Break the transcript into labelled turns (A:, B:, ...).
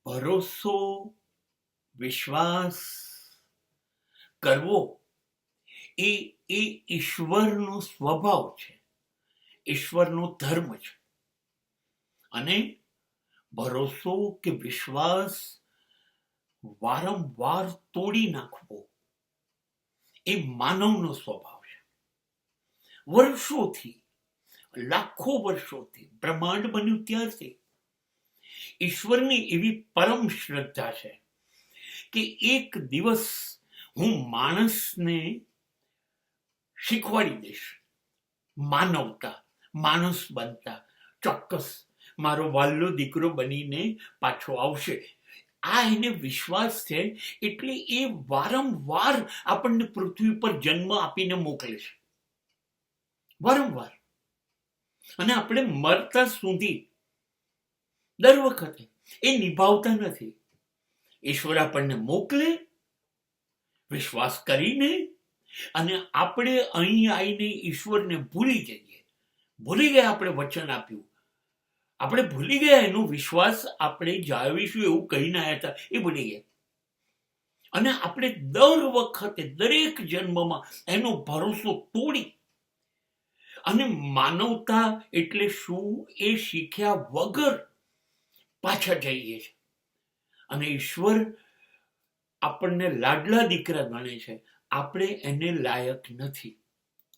A: ભરોસો, વિશ્વાસ કરવો એ ઈશ્વરનો સ્વભાવ છે, ઈશ્વરનો ધર્મ છે. અને ભરોસો કે વિશ્વાસ વારંવાર તોડી નાખવો એ માનવનો સ્વભાવ છે. વર્ષોથી, લાખો વર્ષોથી બ્રહ્માંડ બન્યું ત્યારથી ઈશ્વરની એવી પરમ શ્રદ્ધા છે કે એક દિવસ હું માણસને શીખવાડી દઈશ માનવતા, માણસ બનતા. ચોક્કસ મારો વાલ્લો દીકરો બનીને પાછો આવશે. આ એને વિશ્વાસ છે, એટલે એ વારંવાર આપણને પૃથ્વી પર જન્મ આપીને મોકલે છે, વારંવાર. અને આપણે મરતા સુધી દર વખતે એ નિભાવતા નથી. ઈશ્વર આપણને મોકલે વિશ્વાસ કરીને, અને આપણે અહીં આવીને ઈશ્વરને ભૂલી જઈએ. ભૂલી ગયા આપણે વચન આપ્યું, આપણે ભૂલી ગયા એનો વિશ્વાસ આપણે જાળવીશું એવું કહીને આવ્યા હતા, એ ભૂલી ગયા. અને આપણે દર વખતે દરેક જન્મમાં એનો ભરોસો તોડી અને માનવતા એટલે શું એ શીખ્યા વગર પાછા જઈએ છીએ. અને ઈશ્વર આપણને લાડલા દીકરા ગણે છે, આપણે એને લાયક નથી.